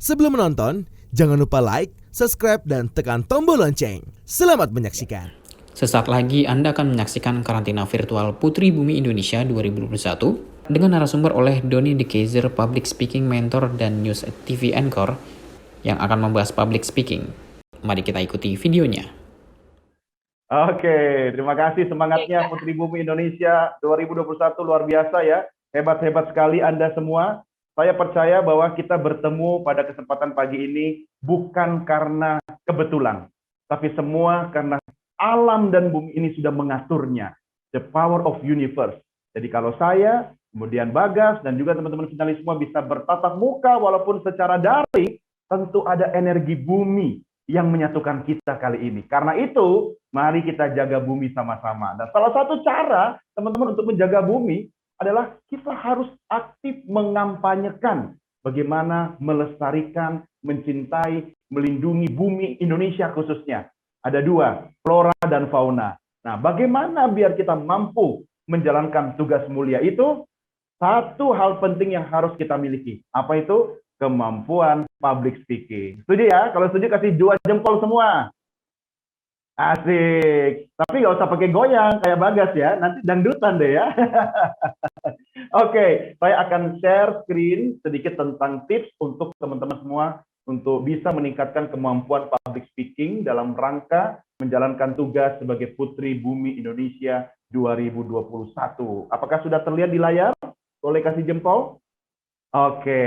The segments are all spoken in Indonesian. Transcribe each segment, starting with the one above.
Sebelum menonton, jangan lupa like, subscribe, dan tekan tombol lonceng. Selamat menyaksikan. Sesaat lagi Anda akan menyaksikan karantina virtual Putri Bumi Indonesia 2021 dengan narasumber oleh Doni De Keyser, Public Speaking Mentor dan News TV Anchor yang akan membahas public speaking. Mari kita ikuti videonya. Oke, terima kasih semangatnya Putri Bumi Indonesia 2021 luar biasa ya. Hebat-hebat sekali Anda semua. Saya percaya bahwa kita bertemu pada kesempatan pagi ini bukan karena kebetulan, tapi semua karena alam dan bumi ini sudah mengaturnya. The power of universe. Jadi kalau saya, kemudian Bagas, dan juga teman-teman finalis semua bisa bertatap muka walaupun secara daring, tentu ada energi bumi yang menyatukan kita kali ini. Karena itu, mari kita jaga bumi sama-sama. Dan salah satu cara teman-teman untuk menjaga bumi adalah kita harus aktif mengampanyekan bagaimana melestarikan, mencintai, melindungi bumi Indonesia khususnya. Ada dua, flora dan fauna. Nah, bagaimana biar kita mampu menjalankan tugas mulia itu? Satu hal penting yang harus kita miliki. Apa itu? Kemampuan public speaking. Setuju ya? Kalau setuju kasih 2 jempol semua. Asik. Tapi nggak usah pakai goyang kayak Bagas ya. Nanti dangdutan deh ya. Oke, saya akan share screen sedikit tentang tips untuk teman-teman semua untuk bisa meningkatkan kemampuan public speaking dalam rangka menjalankan tugas sebagai Putri Bumi Indonesia 2021. Apakah sudah terlihat di layar? Boleh kasih jempol? Oke,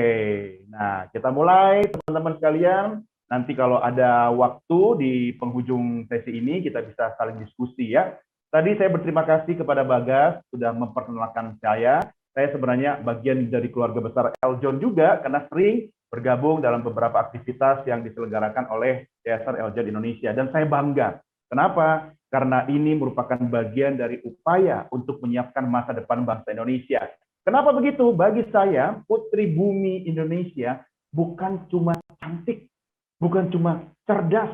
nah kita mulai teman-teman sekalian. Nanti kalau ada waktu di penghujung sesi ini kita bisa saling diskusi ya. Tadi saya berterima kasih kepada Bagas sudah memperkenalkan saya. Saya sebenarnya bagian dari keluarga besar Eljon juga karena sering bergabung dalam beberapa aktivitas yang diselenggarakan oleh Yayasan Eljon Indonesia. Dan saya bangga. Kenapa? Karena ini merupakan bagian dari upaya untuk menyiapkan masa depan bangsa Indonesia. Kenapa begitu? Bagi saya, Putri Bumi Indonesia bukan cuma cantik, bukan cuma cerdas,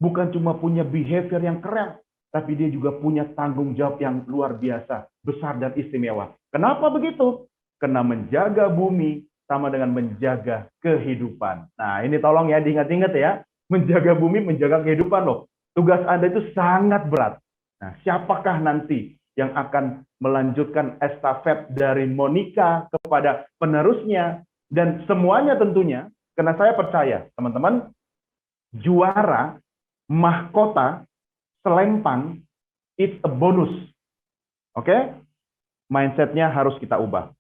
bukan cuma punya behavior yang keren, tapi dia juga punya tanggung jawab yang luar biasa, besar dan istimewa. Kenapa begitu? Karena menjaga bumi sama dengan menjaga kehidupan. Nah, ini tolong ya diingat-ingat ya. Menjaga bumi, menjaga kehidupan loh. Tugas Anda itu sangat berat. Nah, siapakah nanti yang akan melanjutkan estafet dari Monica kepada penerusnya dan semuanya tentunya, karena saya percaya, teman-teman, juara, mahkota, selempang, it's a bonus. Oke? Mindsetnya harus kita ubah.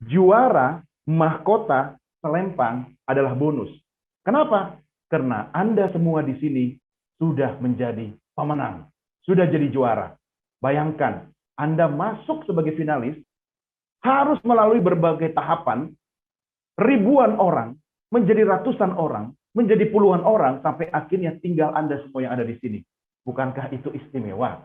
Juara, mahkota, selempang adalah bonus. Kenapa? Karena Anda semua di sini sudah menjadi pemenang, sudah jadi juara. Bayangkan, Anda masuk sebagai finalis, harus melalui berbagai tahapan, ribuan orang, menjadi ratusan orang, menjadi puluhan orang, sampai akhirnya tinggal Anda semua yang ada di sini. Bukankah itu istimewa?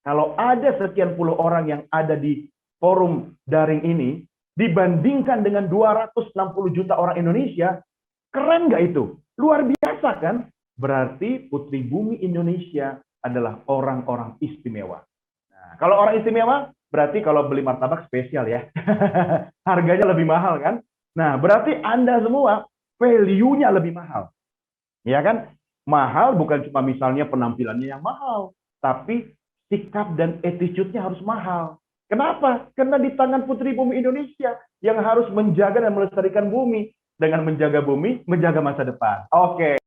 Kalau ada sekian puluh orang yang ada di forum daring ini, dibandingkan dengan 260 juta orang Indonesia, keren nggak itu? Luar biasa kan? Berarti Putri Bumi Indonesia adalah orang-orang istimewa. Nah, kalau orang istimewa, berarti kalau beli martabak spesial ya. Harganya lebih mahal kan? Nah, berarti Anda semua value-nya lebih mahal. Ya kan? Mahal bukan cuma misalnya penampilannya yang mahal, tapi sikap dan attitude-nya harus mahal. Kenapa? Karena di tangan Putri Bumi Indonesia yang harus menjaga dan melestarikan bumi. Dengan menjaga bumi, menjaga masa depan. Oke.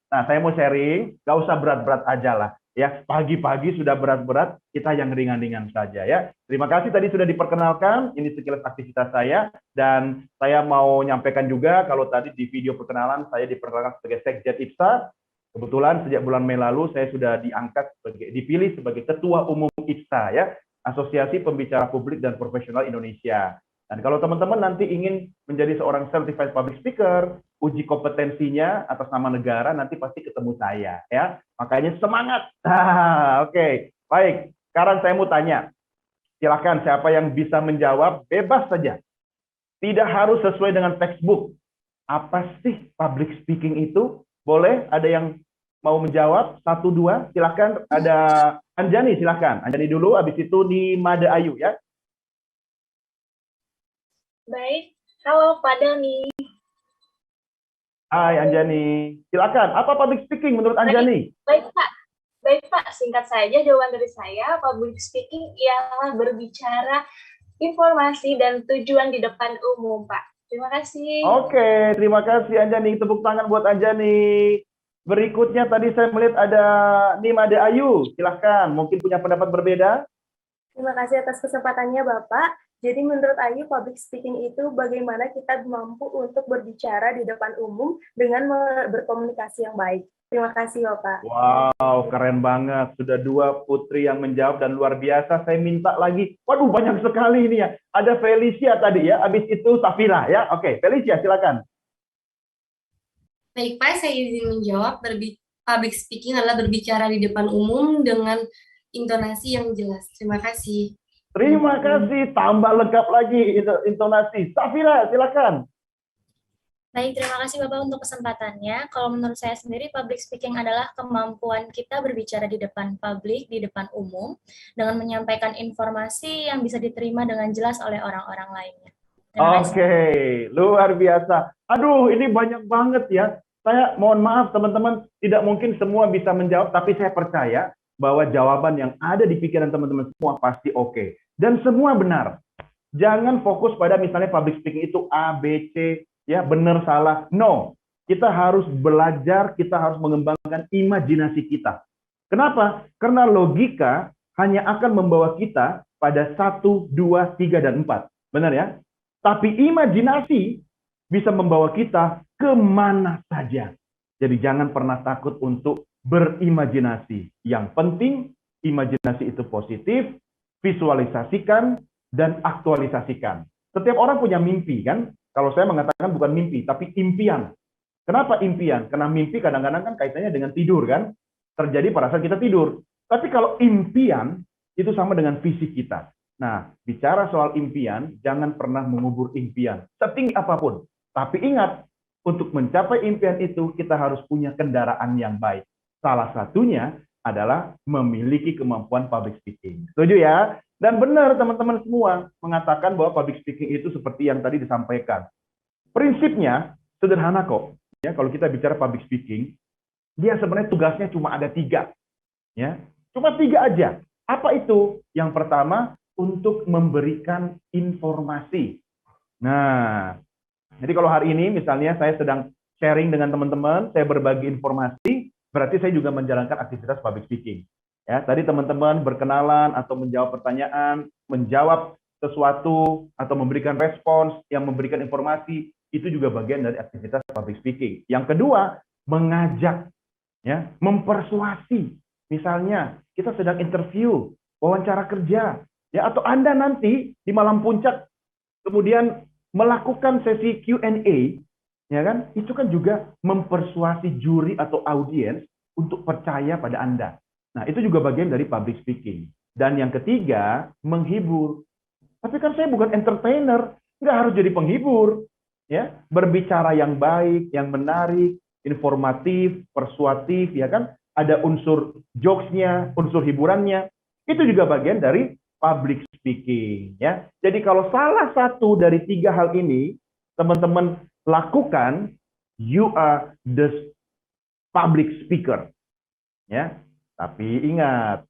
Nah, saya mau sharing, gak usah berat-berat aja lah. Ya, pagi-pagi sudah berat-berat, kita yang ringan-ringan saja ya. Terima kasih tadi sudah diperkenalkan, ini sekilas aktivitas saya. Dan saya mau nyampaikan juga, kalau tadi di video perkenalan, saya diperkenalkan sebagai Sekjen IPSA. Kebetulan sejak bulan Mei lalu, saya sudah dipilih sebagai Ketua Umum IPSA ya, Asosiasi Pembicara Publik dan Profesional Indonesia. Dan kalau teman-teman nanti ingin menjadi seorang certified public speaker, uji kompetensinya atas nama negara, nanti pasti ketemu saya ya. Makanya semangat. Oke, baik. Sekarang saya mau tanya. Silakan siapa yang bisa menjawab, bebas saja. Tidak harus sesuai dengan textbook. Apa sih public speaking itu? Boleh? Ada yang mau menjawab? 1, 2, silakan. Ada Anjani, silakan. Anjani dulu, habis itu di Made Ayu ya. Baik, halo Pak Dani. Hai Anjani. Silakan. Apa public speaking menurut Anjani? Baik, Pak. Baik, Pak. Singkat saja jawaban dari saya, public speaking ialah berbicara informasi dan tujuan di depan umum, Pak. Terima kasih. Oke, terima kasih Anjani. Tepuk tangan buat Anjani. Berikutnya tadi saya melihat ada Nimade Ayu. Silahkan, mungkin punya pendapat berbeda. Terima kasih atas kesempatannya, Bapak. Jadi menurut Ayu, public speaking itu bagaimana kita mampu untuk berbicara di depan umum dengan berkomunikasi yang baik. Terima kasih, Bapak. Wow, keren banget. Sudah 2 putri yang menjawab dan luar biasa. Saya minta lagi. Waduh, banyak sekali ini ya. Ada Felicia tadi ya, habis itu Safira ya. Oke, Felicia silakan. Baik, Pak, saya izin menjawab. Public speaking adalah berbicara di depan umum dengan intonasi yang jelas. Terima kasih. Terima kasih, tambah lengkap lagi intonasi. Safira, silakan. Baik, terima kasih Bapak untuk kesempatannya. Kalau menurut saya sendiri, public speaking adalah kemampuan kita berbicara di depan publik, di depan umum, dengan menyampaikan informasi yang bisa diterima dengan jelas oleh orang-orang lainnya. Oke, luar biasa. Aduh, ini banyak banget ya. Saya mohon maaf teman-teman, tidak mungkin semua bisa menjawab, tapi saya percaya bahwa jawaban yang ada di pikiran teman-teman semua pasti oke. Dan semua benar. Jangan fokus pada misalnya public speaking itu A, B, C, ya benar salah. No, kita harus belajar, kita harus mengembangkan imajinasi kita. Kenapa? Karena logika hanya akan membawa kita pada 1, 2, 3, dan 4. Benar ya? Tapi imajinasi bisa membawa kita kemana saja. Jadi jangan pernah takut untuk berimajinasi. Yang penting, imajinasi itu positif, visualisasikan, dan aktualisasikan. Setiap orang punya mimpi, kan? Kalau saya mengatakan bukan mimpi, tapi impian. Kenapa impian? Karena mimpi kadang-kadang kan kaitannya dengan tidur, kan? Terjadi pada saat kita tidur. Tapi kalau impian, itu sama dengan visi kita. Nah, bicara soal impian, jangan pernah mengubur impian, setinggi apapun. Tapi ingat, untuk mencapai impian itu, kita harus punya kendaraan yang baik. Salah satunya adalah memiliki kemampuan public speaking. Setuju ya? Dan benar teman-teman semua mengatakan bahwa public speaking itu seperti yang tadi disampaikan. Prinsipnya sederhana kok. Ya, kalau kita bicara public speaking, dia sebenarnya tugasnya cuma ada 3. Ya, cuma 3 aja. Apa itu? Yang pertama, untuk memberikan informasi. Nah, jadi kalau hari ini misalnya saya sedang sharing dengan teman-teman, saya berbagi informasi, berarti saya juga menjalankan aktivitas public speaking. Ya, tadi teman-teman berkenalan atau menjawab pertanyaan, menjawab sesuatu atau memberikan respons yang memberikan informasi, itu juga bagian dari aktivitas public speaking. Yang kedua, mengajak, ya, mempersuasi. Misalnya kita sedang interview, wawancara kerja, ya, atau Anda nanti di malam puncak kemudian melakukan sesi Q&A, ya kan? Itu kan juga mempersuasi juri atau audiens untuk percaya pada Anda. Nah, itu juga bagian dari public speaking. Dan yang ketiga, menghibur. Tapi kan saya bukan entertainer, nggak harus jadi penghibur, ya. Berbicara yang baik, yang menarik, informatif, persuasif, ya kan? Ada unsur jokes-nya, unsur hiburannya. Itu juga bagian dari public speaking, ya. Jadi kalau salah satu dari 3 hal ini teman-teman lakukan, you are the public speaker, ya. Tapi ingat,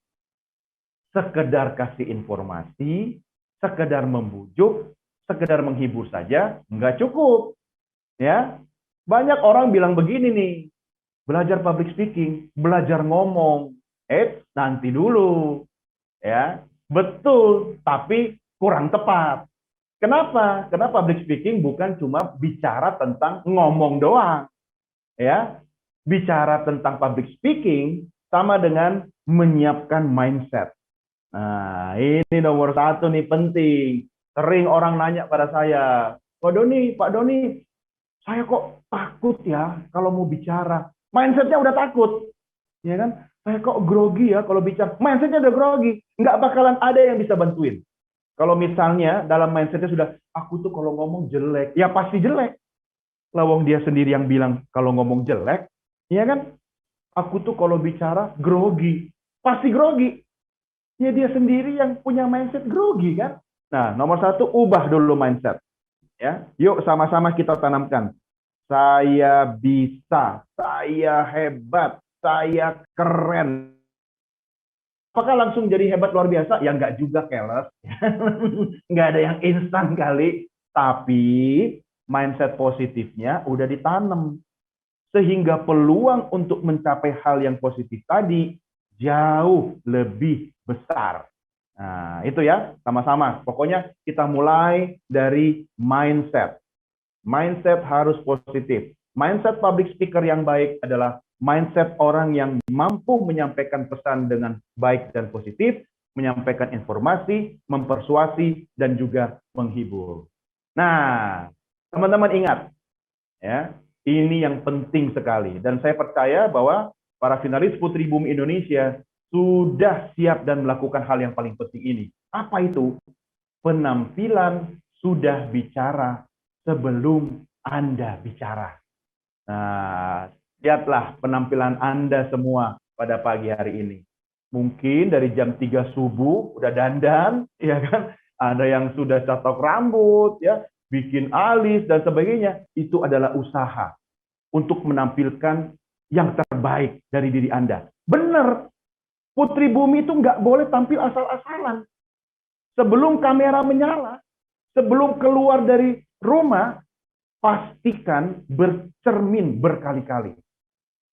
sekedar kasih informasi, sekedar membujuk, sekedar menghibur saja nggak cukup, ya. Banyak orang bilang begini nih, belajar public speaking, belajar ngomong, nanti dulu, ya. Betul, tapi kurang tepat. Kenapa? Karena public speaking bukan cuma bicara tentang ngomong doang. Ya. Bicara tentang public speaking sama dengan menyiapkan mindset. Nah, ini nomor 1 nih penting. Sering orang nanya pada saya, Pak Doni, saya kok takut ya kalau mau bicara. Mindsetnya udah takut. Ya kan? Saya kok grogi ya kalau bicara. Mindsetnya udah grogi. Nggak bakalan ada yang bisa bantuin. Kalau misalnya dalam mindsetnya sudah, aku tuh kalau ngomong jelek. Ya pasti jelek. Lawang dia sendiri yang bilang kalau ngomong jelek. Ya kan? Aku tuh kalau bicara grogi. Pasti grogi. Ya dia sendiri yang punya mindset grogi kan. Nah, nomor 1, ubah dulu mindset. Ya, yuk sama-sama kita tanamkan. saya bisa, saya hebat, saya keren. Apakah langsung jadi hebat luar biasa? Ya enggak juga, keles. Enggak ada yang instan kali. Tapi mindset positifnya udah ditanam. Sehingga peluang untuk mencapai hal yang positif tadi jauh lebih besar. Nah, itu ya, sama-sama. Pokoknya kita mulai dari mindset. Mindset harus positif. Mindset public speaker yang baik adalah mindset orang yang mampu menyampaikan pesan dengan baik dan positif, menyampaikan informasi, mempersuasi, dan juga menghibur. Nah, teman-teman ingat, ya, ini yang penting sekali. Dan saya percaya bahwa para finalis Putri Bumi Indonesia sudah siap dan melakukan hal yang paling penting ini. Apa itu? Penampilan sudah bicara sebelum Anda bicara. Nah, lihatlah penampilan Anda semua pada pagi hari ini. Mungkin dari jam 3 subuh udah dandan, ya kan? Ada yang sudah catok rambut, ya, bikin alis dan sebagainya. Itu adalah usaha untuk menampilkan yang terbaik dari diri Anda. Benar, Putri Bumi itu nggak boleh tampil asal-asalan. Sebelum kamera menyala, sebelum keluar dari rumah, pastikan bercermin berkali-kali.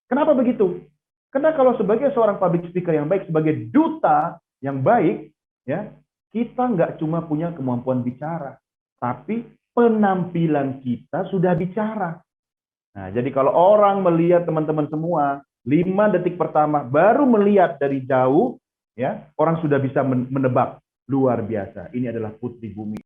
Kenapa begitu? Karena kalau sebagai seorang public speaker yang baik, sebagai duta yang baik, ya, kita nggak cuma punya kemampuan bicara, tapi penampilan kita sudah bicara. Nah, jadi kalau orang melihat teman-teman semua, 5 detik pertama baru melihat dari jauh, ya, orang sudah bisa menebak, luar biasa. Ini adalah Putri Bumi.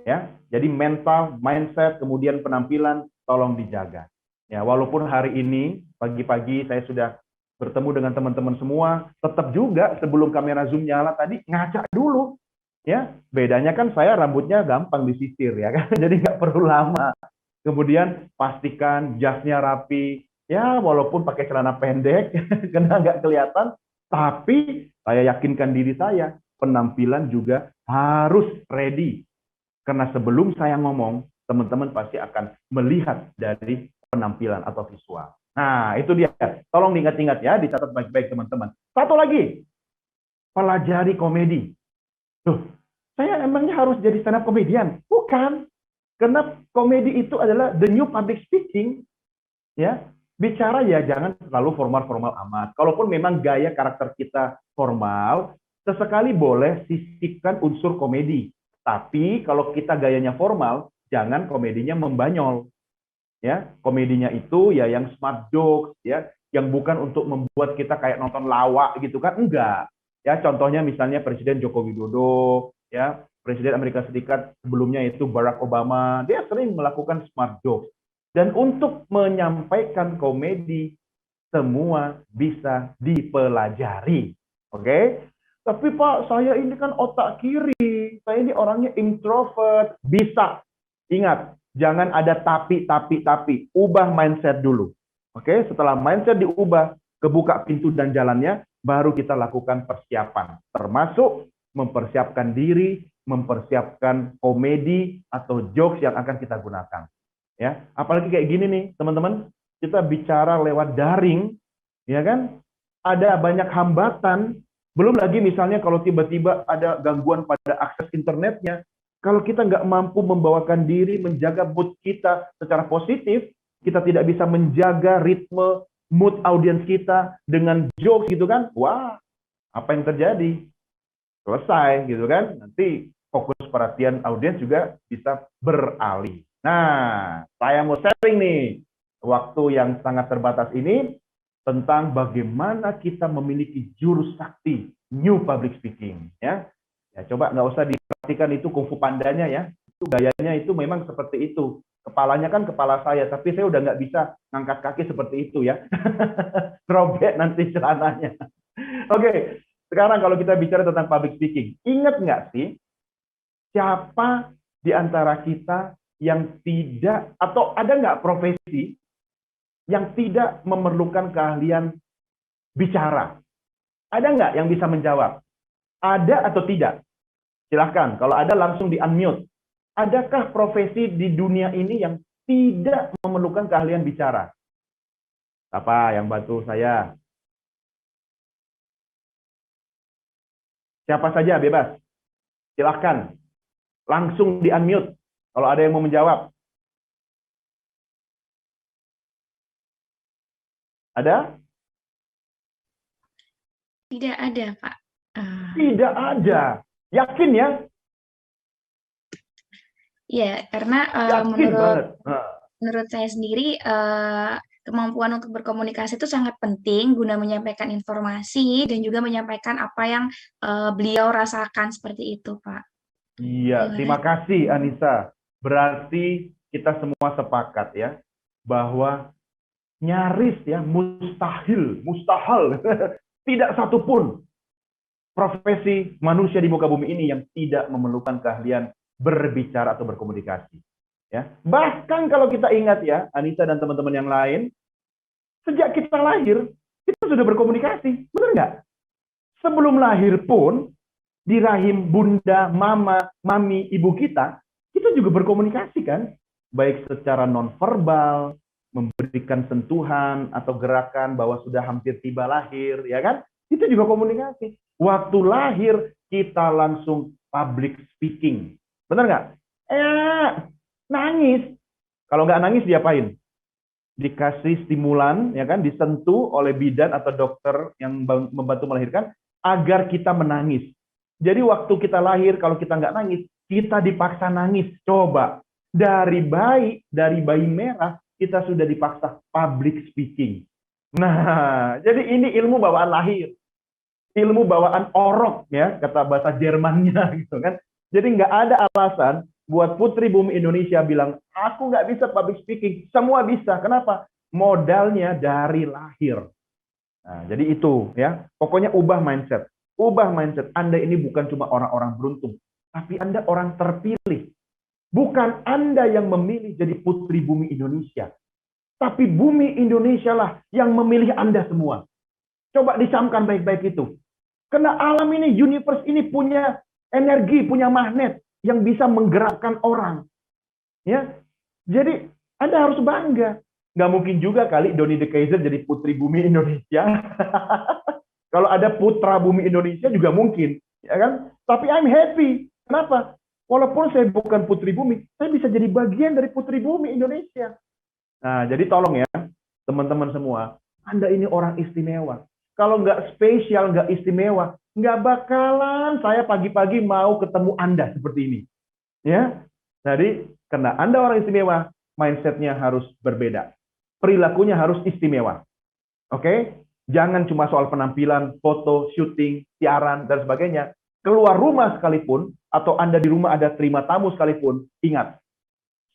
Ya, jadi mental, mindset, kemudian penampilan tolong dijaga. Ya, walaupun hari ini pagi-pagi saya sudah bertemu dengan teman-teman semua, tetap juga sebelum kamera Zoom nyala tadi ngaca dulu. Ya, bedanya kan saya rambutnya gampang disisir ya kan, jadi nggak perlu lama. Kemudian pastikan jasnya rapi. Ya, walaupun pakai celana pendek, karena nggak kelihatan, tapi saya yakinkan diri saya, penampilan juga harus ready. Karena sebelum saya ngomong, teman-teman pasti akan melihat dari penampilan atau visual. Nah, itu dia. Tolong diingat-ingat ya, dicatat baik-baik teman-teman. Satu lagi, pelajari komedi. Tuh, saya emangnya harus jadi stand up comedian? Bukan. Karena komedi itu adalah the new public speaking. Ya, bicara ya jangan terlalu formal-formal amat. Kalaupun memang gaya karakter kita formal, sesekali boleh sisipkan unsur komedi. Tapi kalau kita gayanya formal, jangan komedinya membanyol. Ya, komedinya itu ya yang smart jokes, ya, yang bukan untuk membuat kita kayak nonton lawak gitu kan, enggak. Ya, contohnya misalnya Presiden Joko Widodo, ya, Presiden Amerika Serikat sebelumnya itu Barack Obama, dia sering melakukan smart jokes. Dan untuk menyampaikan komedi semua bisa dipelajari. Oke? Tapi Pak, saya ini kan otak kiri, saya ini orangnya introvert. Bisa. Ingat, jangan ada tapi. Ubah mindset dulu. Oke, setelah mindset diubah, kebuka pintu dan jalannya, baru kita lakukan persiapan. Termasuk mempersiapkan diri, mempersiapkan komedi atau jokes yang akan kita gunakan. Ya, apalagi kayak gini nih, teman-teman, kita bicara lewat daring, ya kan? Ada banyak hambatan. Belum lagi misalnya kalau tiba-tiba ada gangguan pada akses internetnya, kalau kita nggak mampu membawakan diri, menjaga mood kita secara positif, kita tidak bisa menjaga ritme mood audiens kita dengan jokes gitu kan, wah, apa yang terjadi? Selesai gitu kan, nanti fokus perhatian audiens juga bisa beralih. Nah, saya mau sharing nih, waktu yang sangat terbatas ini, tentang bagaimana kita memiliki jurus sakti new public speaking. Ya, coba nggak usah diperhatikan itu kungfu pandanya ya. Itu gayanya itu memang seperti itu. Kepalanya kan kepala saya, tapi saya udah nggak bisa ngangkat kaki seperti itu ya. Robek nanti celananya. Oke, sekarang kalau kita bicara tentang public speaking, ingat nggak sih siapa di antara kita yang tidak, atau ada nggak profesi yang tidak memerlukan keahlian bicara? Ada nggak yang bisa menjawab? Ada atau tidak? Silahkan, kalau ada langsung di-unmute. Adakah profesi di dunia ini yang tidak memerlukan keahlian bicara. Apa yang bantu saya? Siapa saja bebas. Silahkan. Langsung di-unmute kalau ada yang mau menjawab. Ada? Tidak ada, Pak. Tidak ada. Yakin ya? Ya, karena Yakin banget. menurut saya sendiri kemampuan untuk berkomunikasi itu sangat penting guna menyampaikan informasi dan juga menyampaikan apa yang beliau rasakan seperti itu, Pak. Iya, terima kasih Anissa. Berarti kita semua sepakat ya bahwa nyaris ya mustahil tidak satupun profesi manusia di muka bumi ini yang tidak memerlukan keahlian berbicara atau berkomunikasi. Ya, bahkan kalau kita ingat ya, Anissa dan teman-teman yang lain, sejak kita lahir kita sudah berkomunikasi, benar nggak? Sebelum lahir pun di rahim bunda, mama, mami, ibu kita juga berkomunikasi kan, baik secara nonverbal, memberikan sentuhan atau gerakan bahwa sudah hampir tiba lahir, ya kan? Itu juga komunikasi. Waktu lahir kita langsung public speaking. Benar nggak? Nangis. Kalau nggak nangis diapain? Dikasih stimulan, ya kan? Disentuh oleh bidan atau dokter yang membantu melahirkan agar kita menangis. Jadi waktu kita lahir, kalau kita nggak nangis, kita dipaksa nangis. Coba dari bayi merah kita sudah dipaksa public speaking. Nah, jadi ini ilmu bawaan lahir, ilmu bawaan orok ya, kata bahasa Jermannya gitu kan. Jadi nggak ada alasan buat putri bumi Indonesia bilang, aku nggak bisa public speaking. Semua bisa. Kenapa? Modalnya dari lahir. Nah, jadi itu ya. Pokoknya ubah mindset. Ubah mindset. Anda ini bukan cuma orang-orang beruntung, tapi Anda orang terpilih. Bukan Anda yang memilih jadi putri bumi Indonesia, tapi bumi Indonesia lah yang memilih Anda semua. Coba dicamkan baik-baik itu. Karena alam ini, universe ini punya energi, punya magnet yang bisa menggerakkan orang. Ya, jadi Anda harus bangga. Nggak mungkin juga kali Doni de Keyser jadi putri bumi Indonesia. Kalau ada putra bumi Indonesia juga mungkin, ya kan? Tapi I'm happy. Kenapa? Walaupun saya bukan putri bumi, saya bisa jadi bagian dari putri bumi Indonesia. Nah, jadi tolong ya, teman-teman semua, Anda ini orang istimewa. Kalau nggak spesial, nggak istimewa, nggak bakalan saya pagi-pagi mau ketemu Anda seperti ini. Ya, jadi karena Anda orang istimewa, mindset-nya harus berbeda. Perilakunya harus istimewa. Oke? Jangan cuma soal penampilan, foto, syuting, siaran, dan sebagainya. Keluar rumah sekalipun, atau Anda di rumah ada terima tamu sekalipun, ingat,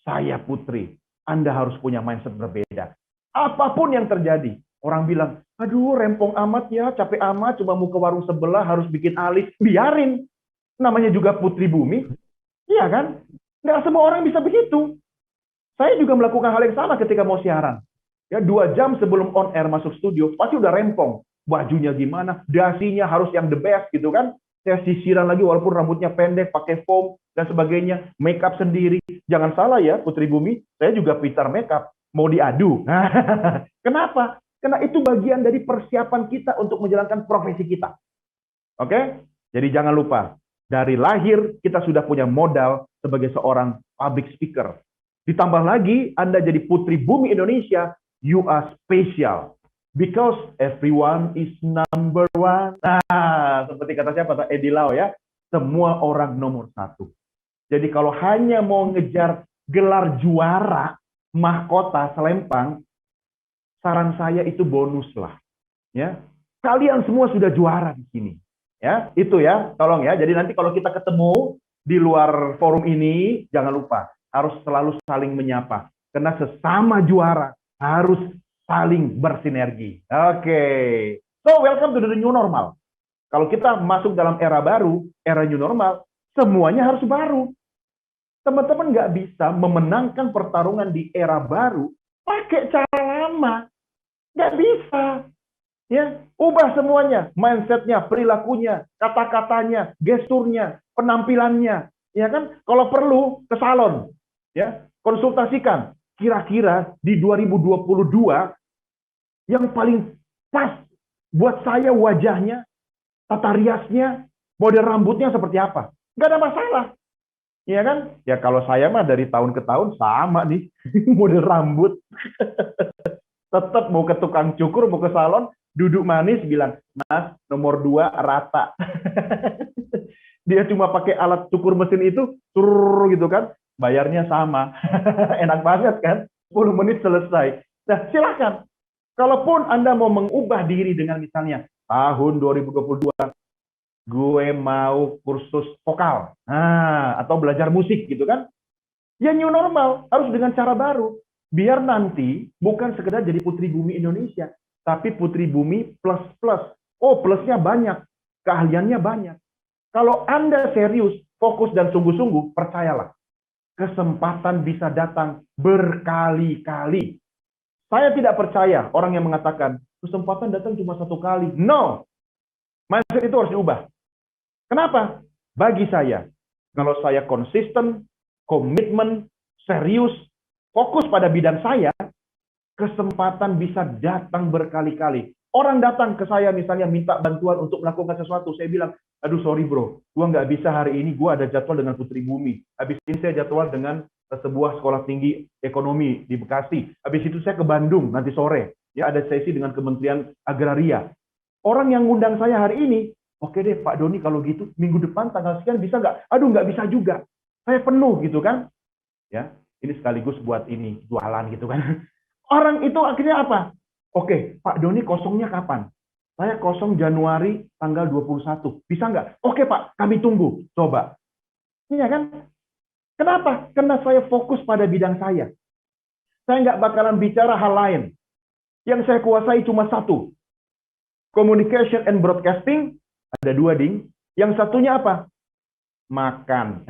saya putri. Anda harus punya mindset berbeda. Apapun yang terjadi, orang bilang, aduh rempong amat ya, capek amat, cuma mau ke warung sebelah, harus bikin alis. Biarin. Namanya juga putri bumi. Iya kan? Nggak semua orang bisa begitu. Saya juga melakukan hal yang sama ketika mau siaran. Ya, 2 jam sebelum on air masuk studio, pasti udah rempong. Bajunya gimana, dasinya harus yang the best gitu kan. Saya sisiran lagi walaupun rambutnya pendek, pakai foam, dan sebagainya. Make up sendiri. Jangan salah ya, putri bumi, saya juga pintar make up. Mau diadu. Kenapa? Karena itu bagian dari persiapan kita untuk menjalankan profesi kita. Oke? Jadi jangan lupa, dari lahir kita sudah punya modal sebagai seorang public speaker. Ditambah lagi, Anda jadi putri bumi Indonesia, you are special. Because everyone is number one. Nah, seperti kata siapa? Kata Edi Lau ya. Semua orang nomor 1. Jadi kalau hanya mau ngejar gelar juara, mahkota, selempang, saran saya itu bonus lah. Ya, kalian semua sudah juara di sini. Ya, itu ya, tolong ya. Jadi nanti kalau kita ketemu di luar forum ini, jangan lupa harus selalu saling menyapa. Karena sesama juara harus saling bersinergi. Oke. So, welcome to the new normal. Kalau kita masuk dalam era baru, era new normal, semuanya harus baru. Teman-teman nggak bisa memenangkan pertarungan di era baru pakai cara lama. Nggak bisa. Ya, ubah semuanya. Mindset-nya, perilakunya, kata-katanya, gesturnya, penampilannya. Ya kan? Kalau perlu, ke salon. Ya, konsultasikan. kira-kira di 2022 yang paling pas buat saya wajahnya, tata riasnya, model rambutnya seperti apa. Nggak ada masalah. Iya kan? Ya kalau saya mah dari tahun ke tahun sama nih model rambut. Tetap mau ke tukang cukur, mau ke salon, duduk manis bilang, "Mas, nomor 2 rata." Dia cuma pakai alat cukur mesin itu, gitu kan, bayarnya sama. Enak banget kan, 10 menit selesai. Nah, silakan. Kalaupun Anda mau mengubah diri dengan misalnya, tahun 2022, gue mau kursus vokal, atau belajar musik gitu kan, ya new normal, harus dengan cara baru. Biar nanti bukan sekedar jadi Putri Bumi Indonesia, tapi Putri Bumi plus. Oh, plusnya banyak, keahliannya banyak. Kalau Anda serius, fokus dan sungguh-sungguh, percayalah, kesempatan bisa datang berkali-kali. Saya tidak percaya orang yang mengatakan, kesempatan datang cuma 1 kali. No! Mindset itu harus diubah. Kenapa? Bagi saya, kalau saya konsisten, komitmen, serius, fokus pada bidang saya, kesempatan bisa datang berkali-kali. Orang datang ke saya misalnya minta bantuan untuk melakukan sesuatu, saya bilang, aduh sorry bro, gua nggak bisa hari ini, gua ada jadwal dengan Putri Bumi. Habis ini saya jadwal dengan sebuah sekolah tinggi ekonomi di Bekasi. Habis itu saya ke Bandung nanti sore, ya ada sesi dengan Kementerian Agraria. Orang yang ngundang saya hari ini, oke deh Pak Doni kalau gitu, minggu depan tanggal sekian bisa nggak? Aduh nggak bisa juga, saya penuh gitu kan. Ya, ini sekaligus buat ini, jualan gitu kan. Orang itu akhirnya apa? Oke, Pak Doni kosongnya kapan? Saya kosong Januari tanggal 21. Bisa nggak? Oke Pak, kami tunggu. Coba. Iya kan? Kenapa? Karena saya fokus pada bidang saya. Saya nggak bakalan bicara hal lain. Yang saya kuasai cuma 1. Communication and broadcasting. Ada 2, Ding. Yang satunya apa? Makan.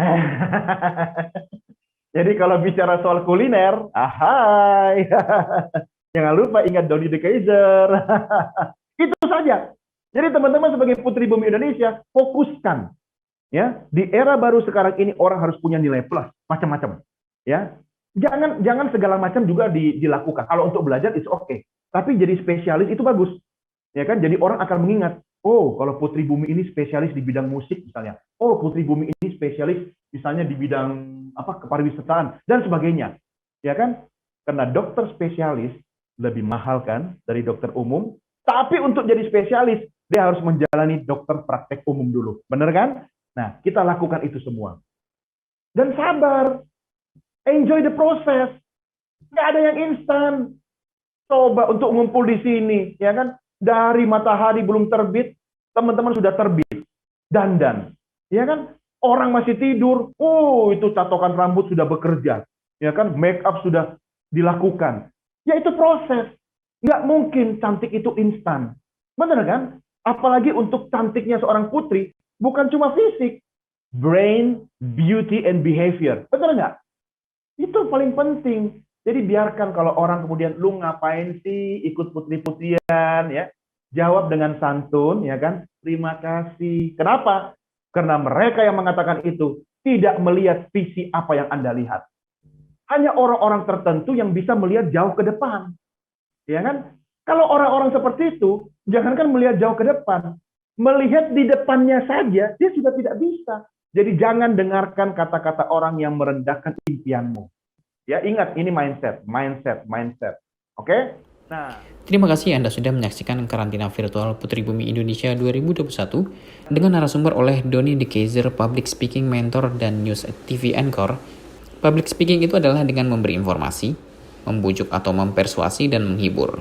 Jadi kalau bicara soal kuliner, ahai. Jangan lupa ingat Doni De Keizer. Itu saja. Jadi teman-teman sebagai Putri Bumi Indonesia, fokuskan. Ya, di era baru sekarang ini orang harus punya nilai plus, macam-macam. Ya, jangan segala macam juga dilakukan. Kalau untuk belajar itu oke. Tapi jadi spesialis itu bagus. Ya kan? Jadi orang akan mengingat, oh, kalau Putri Bumi ini spesialis di bidang musik misalnya. Oh, Putri Bumi ini spesialis misalnya di bidang kepariwisataan dan sebagainya. Ya kan? Karena dokter spesialis lebih mahal kan dari dokter umum, tapi untuk jadi spesialis dia harus menjalani dokter praktek umum dulu. Benar kan? Nah, kita lakukan itu semua. Dan sabar. Enjoy the process. Nggak ada yang instan. Coba untuk ngumpul di sini, ya kan? Dari matahari belum terbit, teman-teman sudah terbit. Dandan. Ya kan? Orang masih tidur, itu catokan rambut sudah bekerja. Ya kan? Make up sudah dilakukan. Ya itu proses. Nggak mungkin cantik itu instan. Benar kan? Apalagi untuk cantiknya seorang putri, bukan cuma fisik. Brain, beauty, and behavior. Benar nggak? Itu paling penting. Jadi biarkan kalau orang kemudian, lu ngapain sih ikut putri-putrian, ya? Jawab dengan santun, ya kan? Terima kasih. Kenapa? Karena mereka yang mengatakan itu tidak melihat visi apa yang Anda lihat. Hanya orang-orang tertentu yang bisa melihat jauh ke depan. Ya kan? Kalau orang-orang seperti itu, jangankan melihat jauh ke depan, melihat di depannya saja, dia sudah tidak bisa. Jadi jangan dengarkan kata-kata orang yang merendahkan impianmu. Ya, ingat, ini mindset. Oke? Nah, terima kasih Anda sudah menyaksikan karantina virtual Putri Bumi Indonesia 2021 dengan narasumber oleh Doni De Keizer, Public Speaking Mentor dan News TV Anchor. Public speaking itu adalah dengan memberi informasi, membujuk atau mempersuasi dan menghibur.